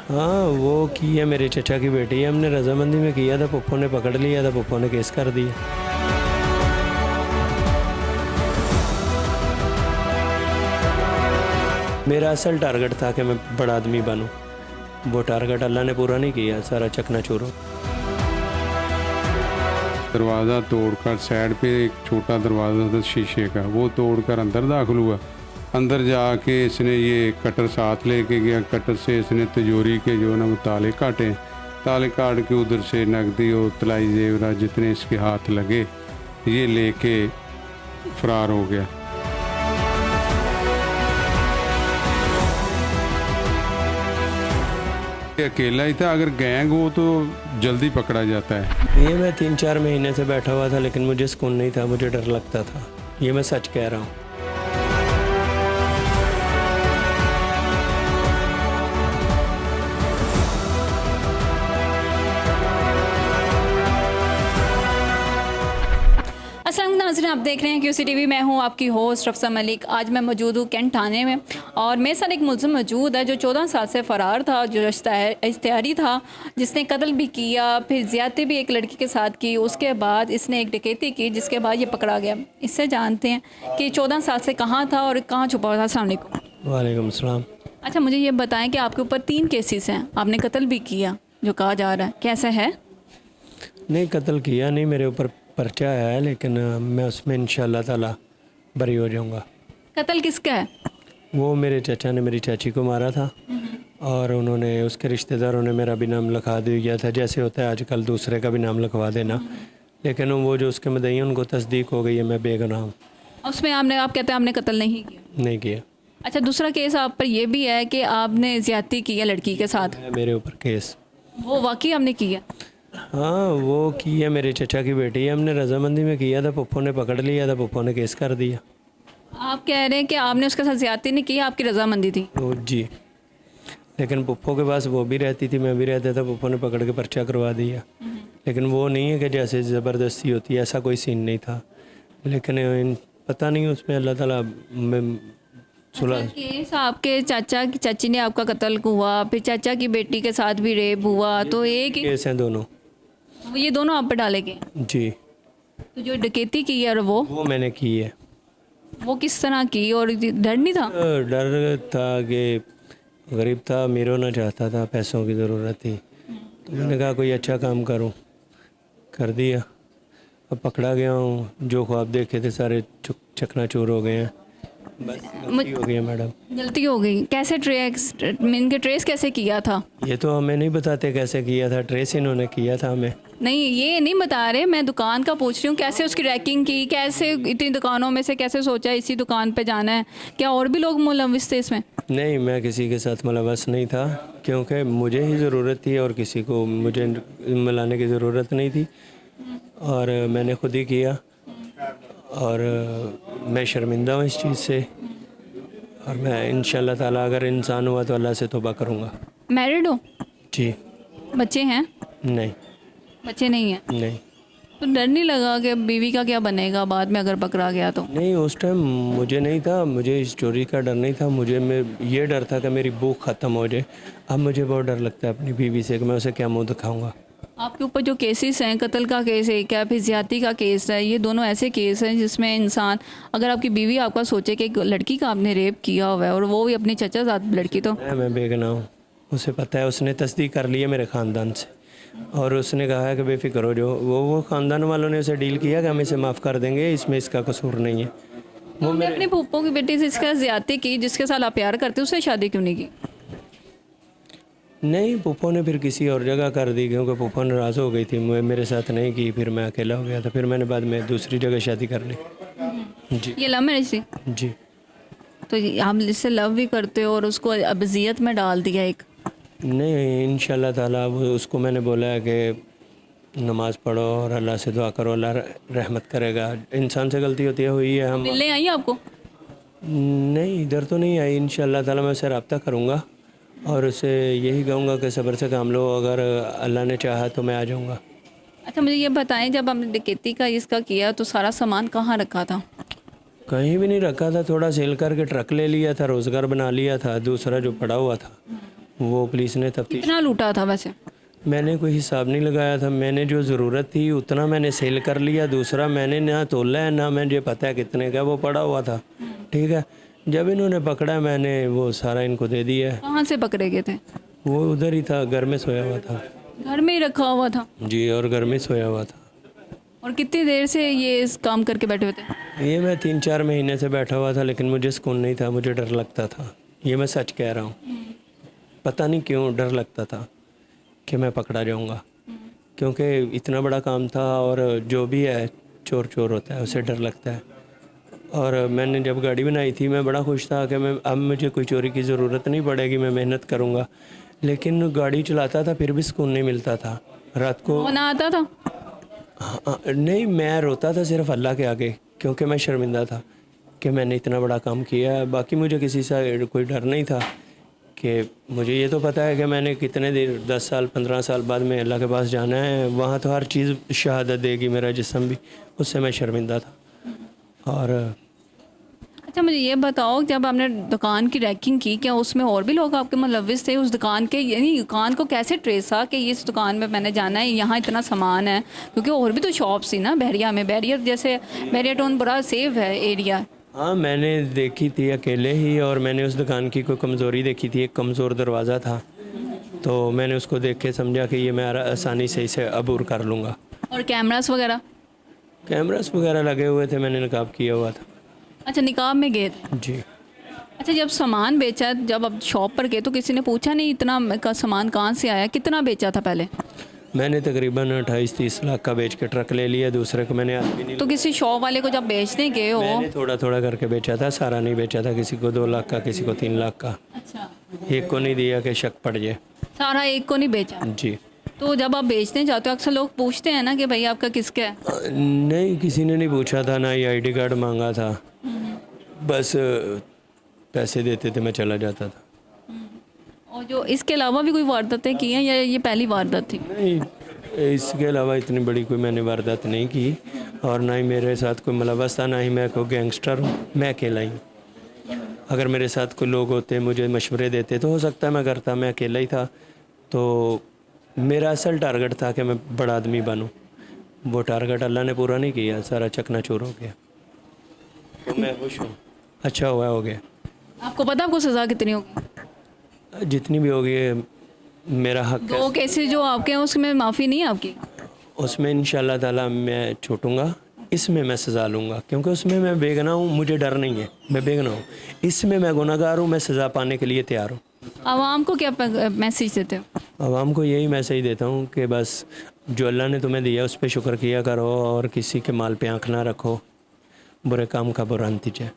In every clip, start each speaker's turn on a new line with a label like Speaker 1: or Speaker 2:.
Speaker 1: हाँ, वो की है, मेरे चचा की बेटी है, हमने रजामंदी में किया था, पप्पो ने पकड़ लिया था, पप्पो ने केस कर दिया। मेरा असल टारगेट था कि मैं बड़ा आदमी बनूं, वो टारगेट अल्लाह ने पूरा नहीं किया, सारा चकनाचूर हो।
Speaker 2: दरवाज़ा तोड़कर साइड पे एक छोटा दरवाज़ा था शीशे का, वो तोड़कर अंदर दाखिल हुआ। अंदर जाके इसने ये कटर साथ लेके गया, कटर से इसने तिजोरी के जो ना वो ताले काटे, ताले काट के उधर से नकदी और तलाई जेवरात जितने इसके हाथ लगे ये लेके फरार हो गया। ये अकेला ही था, अगर गैंग हो तो जल्दी पकड़ा जाता है।
Speaker 1: ये मैं 3-4 महीने से बैठा हुआ था, लेकिन मुझे सुकून नहीं था, मुझे डर लगता था, ये मैं सच कह रहा हूँ।
Speaker 3: अस्सलाम नाज़रीन, आप देख रहे हैं QC TV। मैं हूं आपकी होस्ट रफ्सा मलिक। आज मैं मौजूद हूं कैंट थाने में और मेरे साथ एक मुलज़िम मौजूद है जो 14 साल से फ़रार था, जो इश्तिहारी था, जिसने कत्ल भी किया, फिर ज़्यादती भी एक लड़की के साथ की, उसके बाद इसने एक डकैती की, जिसके बाद ये पकड़ा गया। इससे जानते हैं कि 14 साल से कहाँ था और कहाँ छुपा हुआ था। अस्सलाम वालेकुम।
Speaker 1: वालेकुम सलाम।
Speaker 3: अच्छा, मुझे ये बताएँ कि आपके ऊपर 3 केसेस हैं, आपने कत्ल भी किया जो कहा जा रहा है, कैसा है?
Speaker 1: नहीं, कत्ल किया नहीं, मेरे ऊपर पर्चा है, लेकिन मैं उसमें इंशाल्लाह ताला बरी हो जाऊंगा।
Speaker 3: कत्ल किसका है?
Speaker 1: वो मेरे चचा ने मेरी चाची को मारा था और उन्होंने, उसके रिश्तेदारों ने मेरा भी नाम लिखा दिया था, जैसे होता है आजकल दूसरे का भी नाम लिखवा देना, लेकिन वो जो उसके मदई हैं उनको तस्दीक हो गई है, मैं बेगुनाह हूँ।
Speaker 3: उसमें आप कहते हैं आपने कत्ल नहीं किया?
Speaker 1: नहीं किया।
Speaker 3: अच्छा, दूसरा केस आप पर ये भी है कि आपने ज़्यादती की है लड़की के साथ,
Speaker 1: है मेरे ऊपर केस।
Speaker 3: वो वाकई आपने किया?
Speaker 1: हाँ, वो की है, मेरे चचा की बेटी है, हमने रजामंदी में किया था, पप्पो ने पकड़ लिया था, पप्पो ने केस कर दिया।
Speaker 3: आप कह रहे हैं कि आपने उसके साथ ज़्यादती नहीं की, आपकी रजामंदी थी?
Speaker 1: तो जी, लेकिन पप्पो के पास वो भी रहती थी, मैं भी रहता था, पप्पो ने पकड़ के पर्चा करवा दिया। लेकिन वो नहीं है कि जैसे ज़बरदस्ती होती है, ऐसा कोई सीन नहीं था, लेकिन पता नहीं उसमें अल्लाह ताला में सुलह।
Speaker 3: केस आपके चाचा की चाची ने आपका कत्ल हुआ, फिर चाचा की बेटी के साथ भी रेप हुआ, तो एक
Speaker 1: केस हैं दोनों।
Speaker 3: ये दोनों आप पर डाले गए।
Speaker 1: जी,
Speaker 3: तो जो डकैती की है और
Speaker 1: वो मैंने की है।
Speaker 3: वो किस तरह की, और डर नहीं था?
Speaker 1: डर था कि गरीब था, अमीर होना चाहता था, पैसों की ज़रूरत थी, तो मैंने कहा कोई अच्छा काम करूं, कर दिया। अब पकड़ा गया हूँ, जो ख्वाब देखे थे सारे चकनाचूर हो गए हैं, बस गलती हो गई है मैडम।
Speaker 3: गलती हो गई? कैसे ट्रेस कैसे किया था?
Speaker 1: ये तो हमें नहीं बताते कैसे किया था, ट्रेस इन्होंने किया था हमें।
Speaker 3: नहीं, ये नहीं बता रहे, मैं दुकान का पूछ रही हूँ, कैसे उसकी रैकिंग की, कैसे इतनी दुकानों में से कैसे सोचा इसी दुकान पे जाना है? क्या और भी लोग मुलविस थे इसमें?
Speaker 1: नहीं, मैं किसी के साथ मुलव्वस नहीं था, क्योंकि मुझे ही ज़रूरत थी और किसी को मुझे मिलाने की ज़रूरत नहीं थी, और मैंने खुद ही किया, और मैं शर्मिंदा हूँ इस चीज़ से, और मैं इंशाल्लाह ताला अगर इंसान हुआ तो अल्लाह से तौबा करूँगा।
Speaker 3: मैरिड हो?
Speaker 1: जी।
Speaker 3: बच्चे हैं?
Speaker 1: नहीं।
Speaker 3: बच्चे नहीं हैं?
Speaker 1: नहीं।
Speaker 3: तो डर नहीं लगा कि बीवी का क्या बनेगा बाद में अगर पकड़ा गया तो?
Speaker 1: नहीं, उस टाइम मुझे नहीं था, मुझे इस चोरी का डर नहीं था, मैं ये डर था कि मेरी भूख ख़त्म हो जाए। अब मुझे बहुत डर लगता है अपनी बीवी से कि मैं उसे क्या मुँह दिखाऊंगा।
Speaker 3: आपके ऊपर जो केसेस हैं, कत्ल का केस है क्या, फिर ज़्यादती का केस है, ये दोनों ऐसे केस हैं जिसमें इंसान, अगर आपकी बीवी आपका सोचे कि एक लड़की का आपने रेप किया हुआ है और वो भी अपनी चचा साथ लड़की, तो
Speaker 1: मैं बेगुनाह हूँ, उसे पता है, उसने तस्दीक कर ली है मेरे ख़ानदान से, और उसने कहा है कि बेफिक्र हो, जो वो ख़ानदान वालों ने उसे डील किया कि हम इसे माफ़ कर देंगे, इसमें इसका कसूर नहीं है। वो
Speaker 3: हमने अपने फूफो की बेटी से इसका ज़्यादती की, जिसके साथ आप प्यार करते उससे शादी क्यों नहीं की?
Speaker 1: नहीं, पप्पो ने फिर किसी और जगह कर दी, क्योंकि पप्पो नाराज़ हो गई थी, मेरे साथ नहीं की, फिर मैं अकेला हो गया था, फिर मैंने बाद में दूसरी जगह शादी कर ली। जी।
Speaker 3: ये लव मैरिज थी?
Speaker 1: जी।
Speaker 3: तो आप इससे लव भी करते हो और उसको अबजियत में डाल दिया एक?
Speaker 1: नहीं, इंशाल्लाह ताला वो उसको मैंने बोला है कि नमाज़ पढ़ो और अल्लाह से दुआ करो, अल्लाह रहमत करेगा, इंसान से गलती होती है, हुई है। हम
Speaker 3: मिलने आई आपको?
Speaker 1: नहीं, इधर तो नहीं आई, इंशाल्लाह ताला मैं उससे रब्ता करूँगा और उसे यही कहूँगा कि सब्र से काम लो, अगर अल्लाह ने चाहा तो मैं आ जाऊँगा।
Speaker 3: अच्छा, मुझे ये बताएं, जब हमने डकैती का इसका किया तो सारा सामान कहाँ रखा था?
Speaker 1: कहीं भी नहीं रखा था, थोड़ा सेल करके ट्रक ले लिया था, रोज़गार बना लिया था, दूसरा जो पड़ा हुआ था वो पुलिस ने तफ्तीश,
Speaker 3: कितना लूटा था वैसे?
Speaker 1: मैंने कोई हिसाब नहीं लगाया था, मैंने जो ज़रूरत थी उतना मैंने सेल कर लिया, दूसरा मैंने ना तोला है ना मुझे पता है कितने का, वो पड़ा हुआ था। ठीक है, जब इन्होंने पकड़ा मैंने वो सारा इनको दे दिया है।
Speaker 3: कहाँ से पकड़े गए थे?
Speaker 1: वो उधर ही था, घर में सोया हुआ था।
Speaker 3: घर में ही रखा हुआ था?
Speaker 1: जी, और घर में सोया हुआ था।
Speaker 3: और कितनी देर से ये इस काम करके बैठे हुए थे?
Speaker 1: ये मैं 3-4 महीने से बैठा हुआ था, लेकिन मुझे सुकून नहीं था, मुझे डर लगता था। ये मैं सच कह रहा हूँ, पता नहीं क्यों डर लगता था कि मैं पकड़ा जाऊँगा, क्योंकि इतना बड़ा काम था और जो भी है चोर चोर होता है, उसे डर लगता है। और मैंने जब गाड़ी बनाई थी मैं बड़ा खुश था कि मैं अब मुझे कोई चोरी की ज़रूरत नहीं पड़ेगी, मैं मेहनत करूँगा। लेकिन गाड़ी चलाता था फिर भी सुकून नहीं मिलता था। रात को
Speaker 3: वो ना आता था?
Speaker 1: हाँ, नहीं, मैं रोता था सिर्फ अल्लाह के आगे, क्योंकि मैं शर्मिंदा था कि मैंने इतना बड़ा काम किया है। बाकी मुझे किसी से कोई डर नहीं था कि मुझे ये तो पता है कि मैंने कितने देर 10 साल 15 साल बाद में अल्लाह के पास जाना है, वहाँ तो हर चीज़ शहादत देगी, मेरा जिस्म भी। उससे मैं शर्मिंदा था। और
Speaker 3: अच्छा मुझे ये बताओ, जब आपने दुकान की रैकिंग की, क्या उसमें और भी लोग आपके मुलविस थे उस दुकान के? यानी दुकान को कैसे ट्रेस था कि इस दुकान में मैंने जाना है, यहाँ इतना सामान है? क्योंकि और भी तो शॉप्स थी ना बहरिया में। बहरिया जैसे बहरिया टाउन बड़ा सेफ है एरिया।
Speaker 1: हाँ, मैंने देखी थी अकेले ही, और मैंने उस दुकान की कोई कमज़ोरी देखी थी, एक कमज़ोर दरवाज़ा था, तो मैंने उसको देख के समझा कि ये मैं आसानी से इसे अबूर कर लूँगा।
Speaker 3: और कैमरास वगैरह?
Speaker 1: कैमरास वगैरह लगे हुए थे, मैंने नकाब किया हुआ था।
Speaker 3: अच्छा, निकाब में गए थे?
Speaker 1: जी।
Speaker 3: अच्छा, जब सामान बेचा, जब आप शॉप पर गए तो किसी ने पूछा नहीं इतना का सामान कहाँ से आया? कितना बेचा था पहले?
Speaker 1: मैंने तकरीबन 28-30 लाख का बेच के ट्रक ले लिया, दूसरे को मैंने आदमी नहीं।
Speaker 3: तो किसी शॉप वाले को जब बेचने गए हो?
Speaker 1: मैंने थोड़ा थोड़ा करके बेचा था, सारा नहीं बेचा था। किसी को 2 लाख का, किसी को 3 लाख का।
Speaker 3: अच्छा,
Speaker 1: एक को नहीं दिया कि शक पड़ जाए।
Speaker 3: सारा एक को नहीं बेचा?
Speaker 1: जी।
Speaker 3: तो जब आप बेचने जाते हो अक्सर लोग पूछते हैं ना कि भाई आपका किसका है?
Speaker 1: नहीं, किसी ने नहीं पूछा था, ना ही आईडी कार्ड मांगा था, बस पैसे देते थे, मैं चला जाता था।
Speaker 3: और जो इसके अलावा भी कोई वारदातें की हैं या ये पहली वारदात थी?
Speaker 1: नहीं, इसके अलावा इतनी बड़ी कोई मैंने वारदात नहीं की, और ना ही मेरे साथ कोई मुलव्वस था, ना ही मैं कोई गैंगस्टर हूँ, मैं अकेला ही हूँ। अगर मेरे साथ कोई लोग होते, मुझे मशवरे देते, तो हो सकता है मैं करता, मैं अकेला ही था। तो मेरा असल टारगेट था कि मैं बड़ा आदमी बनूं, वो टारगेट अल्लाह ने पूरा नहीं किया, सारा चकनाचूर हो गया। तो मैं खुश हूँ, अच्छा हुआ हो गया।
Speaker 3: आपको पता आपको सज़ा कितनी होगी?
Speaker 1: जितनी भी होगी मेरा हक है,
Speaker 3: 2 केसेस जो आपके हैं उसमें माफ़ी नहीं है आपकी?
Speaker 1: उसमें इंशाल्लाह ताला मैं छूटूंगा। इसमें मैं सज़ा लूँगा, क्योंकि उसमें मैं बेगुनाह हूँ, मुझे डर नहीं है, मैं बेगुनाह हूँ। इसमें मैं गुनहगार हूँ, मैं सज़ा पाने के लिए तैयार हूँ।
Speaker 3: आवाम को क्या मैसेज देते हो?
Speaker 1: आवाम को यही मैसेज देता हूँ कि बस जो अल्लाह ने तुम्हें दिया उस पर शुक्र किया करो, और किसी के माल पे आँख ना रखो, बुरे काम का बुरा नतीजा।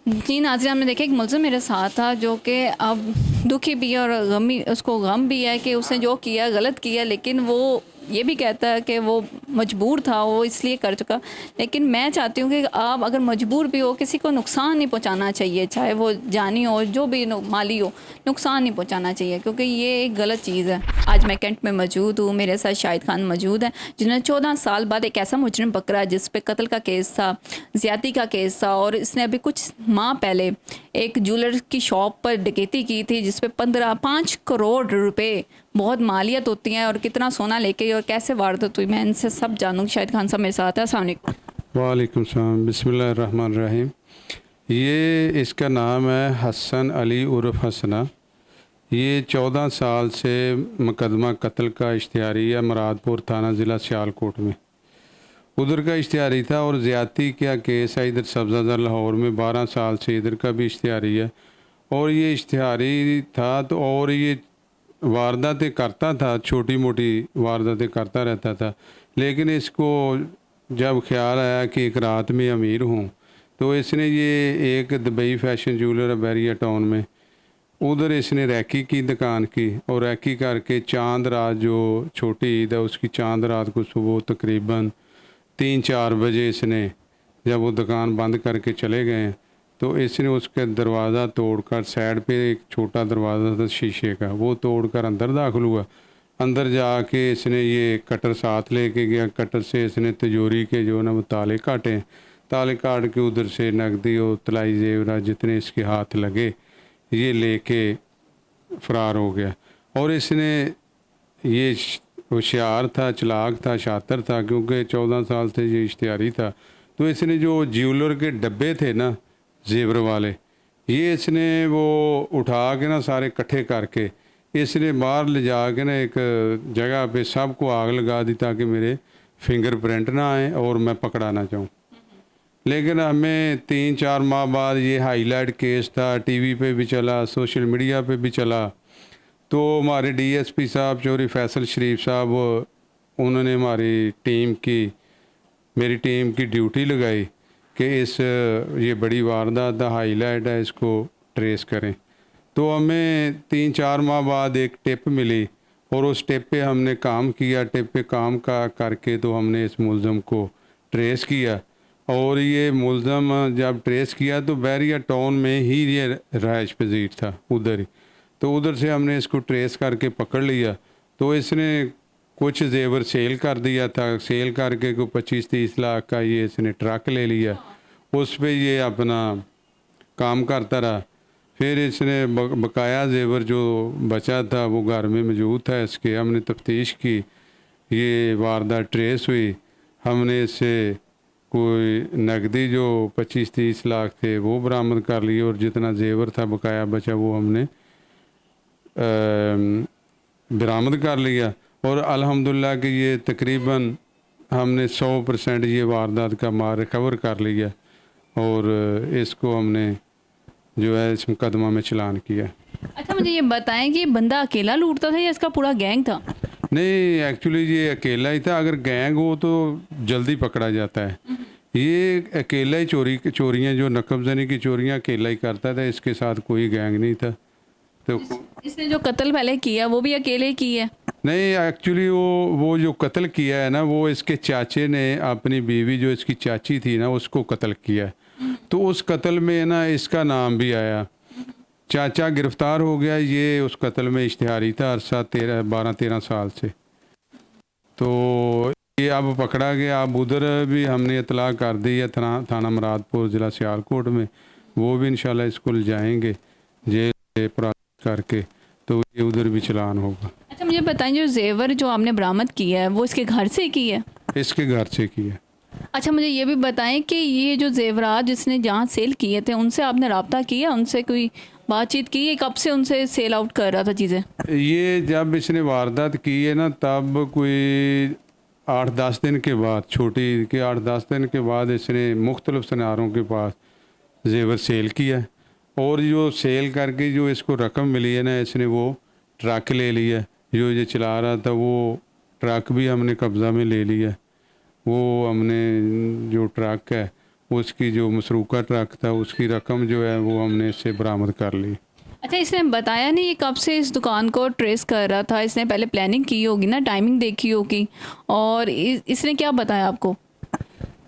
Speaker 3: जी नाज़रीन, हमने देखा एक मुलज़िम मेरे साथ था जो कि अब दुखी भी है और गमी, उसको गम भी है कि उसने जो किया गलत किया, लेकिन वो ये भी कहता है कि वो मजबूर था, वो इसलिए कर चुका। लेकिन मैं चाहती हूँ कि आप अगर मजबूर भी हो, किसी को नुकसान नहीं पहुँचाना चाहिए, चाहे वो जानी हो, जो भी माली हो, नुकसान नहीं पहुँचाना चाहिए, क्योंकि ये एक गलत चीज़ है। आज मैं कैंट में मौजूद हूँ, मेरे साथ शाहिद खान मौजूद है, जिन्होंने 14 साल बाद एक ऐसा मुजरिम पकड़ा जिस पे कत्ल का केस था, ज़्यादती का केस था, और इसने अभी कुछ माह पहले एक ज्वेलर की शॉप पर डकैती की थी जिस पे 5 करोड़ रुपए, बहुत मालियत होती है, और कितना सोना लेके और कैसे वारदात हुई, मैं इनसे सब जानूँगी। शाहिद खान साहब मेरे साथ है। अस्सलाम वालेकुम।
Speaker 2: वालेकुम सलाम, बिस्मिल्लाहिर्रहमानिर्रहीम। ये इसका नाम है हसन अली उर्फ हसना। ये 14 साल से मुकदमा कत्ल का इश्तिहारी है, मुरादपुर थाना ज़िला सियालकोट में उधर का इश्तिहारी था, और ज़्यादती का केस है इधर सब्ज़ादर लाहौर में 12 साल से इधर का भी इश्तिहारी है। और ये इश्तिहारी था तो, और ये वारदातें करता था, छोटी मोटी वारदातें करता रहता था। लेकिन इसको जब ख्याल आया कि एक रात में अमीर हूँ, तो इसने ये एक दुबई फैशन ज्वेलर बहरिया टाउन में, उधर इसने रैकी की दुकान की, और रैकी करके चांद रात, जो छोटी ईद है उसकी चांद रात को सुबह तकरीबन 3-4 बजे इसने जब वो दुकान बंद करके चले गए, तो इसने उसका दरवाज़ा तोड़कर, साइड पे एक छोटा दरवाज़ा था शीशे का, वो तोड़कर अंदर दाखिल हुआ। अंदर जाके इसने ये कटर साथ लेके गया, कटर से इसने तिजोरी के जो ना वो ताले काटे, ताले काट के उधर से नकदी और तलाई जेवरात जितने इसके हाथ लगे ये लेके फ़रार हो गया। और इसने ये होशियार था, चालाक था, शातिर था, क्योंकि 14 साल से ये इश्तिहारी था। तो इसने जो ज्वेलर के डब्बे थे ना जेवर वाले, ये इसने वो उठा के ना सारे इकट्ठे करके इसने बाहर ले जा के ना एक जगह पे सबको आग लगा दी ताकि मेरे फिंगरप्रिंट ना आए और मैं पकड़ा ना जाऊँ। लेकिन हमें 3-4 माह बाद ये हाईलाइट केस था, टीवी पे भी चला, सोशल मीडिया पे भी चला। तो हमारे डीएसपी साहब चौधरी फैसल शरीफ साहब, उन्होंने हमारी टीम की, मेरी टीम की ड्यूटी लगाई कि ये बड़ी वारदात है, हाईलाइट है, इसको ट्रेस करें। तो हमें 3-4 माह बाद एक टिप मिली और उस टिप पे हमने काम किया। टिप पे काम करके तो हमने इस मुलज़म को ट्रेस किया। और ये मुलज़म जब ट्रेस किया तो बैरिया टाउन में ही ये रहायश पजीर था उधर ही। तो उधर से हमने इसको ट्रेस करके पकड़ लिया। तो इसने कुछ जेवर सेल कर दिया था, सेल करके कोई 25-30 लाख का ये इसने ट्रक ले लिया, उस पे ये अपना काम करता रहा। फिर इसने बकाया जेवर जो बचा था वो घर में मौजूद था इसके। हमने तफ्तीश की, ये वारदात ट्रेस हुई। हमने इससे कोई नकदी जो 25-30 लाख थे वो बरामद कर लिए और जितना जेवर था बकाया बचा वो हमने बरामद कर लिया। और अल्हम्दुलिल्लाह कि ये तकरीबन हमने 100% ये वारदात का माल रिकवर कर लिया और इसको हमने जो है इस मुकदमा में चलान किया।
Speaker 3: अच्छा, मुझे ये बताएं कि ये बंदा अकेला लूटता था या इसका पूरा गैंग था?
Speaker 2: नहीं, एक्चुअली ये अकेला ही था। अगर गैंग हो तो जल्दी पकड़ा जाता है। ये अकेला ही चोरियाँ जो नकबजनी की चोरियाँ अकेला ही करता था, इसके साथ कोई गैंग नहीं था। तो
Speaker 3: इसने जो कत्ल पहले किया वो भी अकेले की है?
Speaker 2: नहीं, एक्चुअली वो जो कत्ल किया है ना, वो इसके चाचे ने अपनी बीवी जो इसकी चाची थी ना उसको कत्ल किया। तो उस कत्ल में ना इसका नाम भी आया। चाचा गिरफ्तार हो गया, ये उस कत्ल में इश्तिहारी था अरसा 12-13 साल से। तो ये अब पकड़ा गया। अब उधर भी हमने इतला कर दी है थाना मुरादपुर ज़िला सियालकोट में, वो भी इंशाल्लाह इसको ले जाएंगे जेल से प्रोसेस करके, तो ये उधर भी चलान होगा।
Speaker 3: अच्छा, मुझे बताएं जो जेवर जो आपने बरामद किया है वो इसके घर से की है?
Speaker 2: इसके घर से किया।
Speaker 3: अच्छा, मुझे ये भी बताएं कि ये जो जेवरात जिसने जहाँ सेल किए थे उनसे आपने रब्ता किया, उनसे कोई बातचीत की? कब से उनसे सेल आउट कर रहा था चीज़ें?
Speaker 2: ये जब इसने वारदात की है ना तब कोई 8-10 दिन के बाद, छोटी के 8-10 दिन के बाद इसने मुख्तलिफ सनारों के पास जेवर सेल किया। और जो सेल करके जो इसको रकम मिली है ना, इसने वो ट्रक ले लिया जो ये चला रहा था। वो ट्रक भी हमने कब्ज़ा में ले लिया। वो हमने जो ट्रक है उसकी जो मसरूका ट्रक था उसकी रकम जो है वो हमने इससे बरामद कर ली।
Speaker 3: अच्छा, इसने बताया नहीं ये कब से इस दुकान को ट्रेस कर रहा था? इसने पहले प्लानिंग की होगी ना, टाइमिंग देखी होगी, और इसने क्या बताया आपको?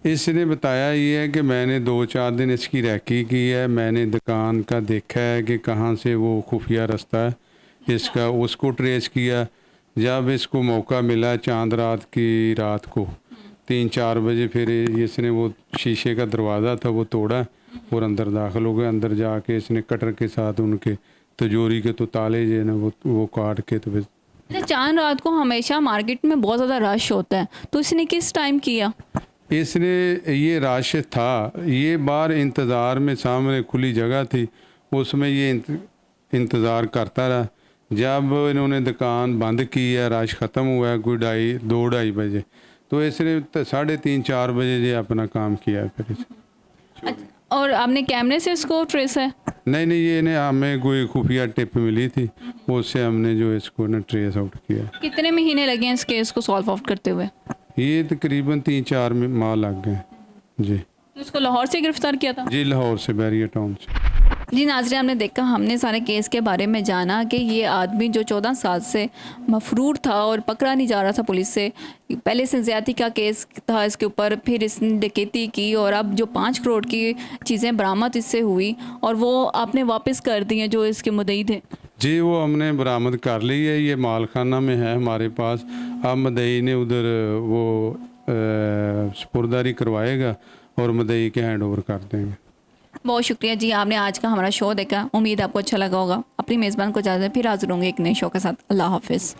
Speaker 2: इसने बताया ये है कि मैंने 2-4 दिन इसकी रैकी की है, मैंने दुकान का देखा है कि कहाँ से वो खुफिया रास्ता है इसका, उसको ट्रेस किया। जब इसको मौका मिला चांद रात की रात को 3-4 बजे, फिर इसने वो शीशे का दरवाज़ा था वो तोड़ा और अंदर दाखिल हो गया। अंदर जाके इसने कटर के साथ उनके तिजोरी के तो ताले जो है ना वो काट के तो फिर।
Speaker 3: अच्छा, चांद रात को हमेशा मार्केट में बहुत ज़्यादा रश होता है, तो इसने किस टाइम किया?
Speaker 2: इसने ये राश था, ये बाहर इंतज़ार में सामने खुली जगह थी, उसमें ये इंतज़ार करता रहा। जब इन्होंने दुकान बंद की है, रश ख़त्म हुआ है कोई 2-2:30 बजे, तो इसने 3:30-4 बजे ये अपना काम किया है फिर।
Speaker 3: अच्छा, और आपने कैमरे से इसको ट्रेस है?
Speaker 2: नहीं, ये ने हमें कोई खुफिया टिप मिली थी, उससे हमने जो इसको ना ट्रेस आउट किया।
Speaker 3: कितने महीने लगे हैं इस केस को सॉल्व आउट करते हुए?
Speaker 2: ये तकरीबन 3-4 माह लग गए जी।
Speaker 3: तो इसको लाहौर से गिरफ्तार किया था?
Speaker 2: जी, लाहौर से, बैरिया टाउन से।
Speaker 3: जी नाज़रीन, हमने देखा, हमने सारे केस के बारे में जाना कि ये आदमी जो 14 साल से मफरूर था और पकड़ा नहीं जा रहा था पुलिस से। पहले से ज़्यादती का केस था इसके ऊपर, फिर इसने डकैती की और अब जो 5 करोड़ की चीज़ें बरामद इससे हुई और वो आपने वापस कर दी हैं जो इसके मुद्दई थे।
Speaker 2: जी, वो हमने बरामद कर ली है, ये मालखाना में है हमारे पास। अब मदई ने उधर वो सुपुर्दारी करवाएगा और मदई के हैंड ओवर कर देंगे।
Speaker 3: बहुत शुक्रिया जी, आपने आज का हमारा शो देखा। उम्मीद आपको अच्छा लगा होगा। अपनी मेज़बान को इजाज़त, फिर हाजिर होंगे एक नए शो के साथ। अल्लाह हाफिज़।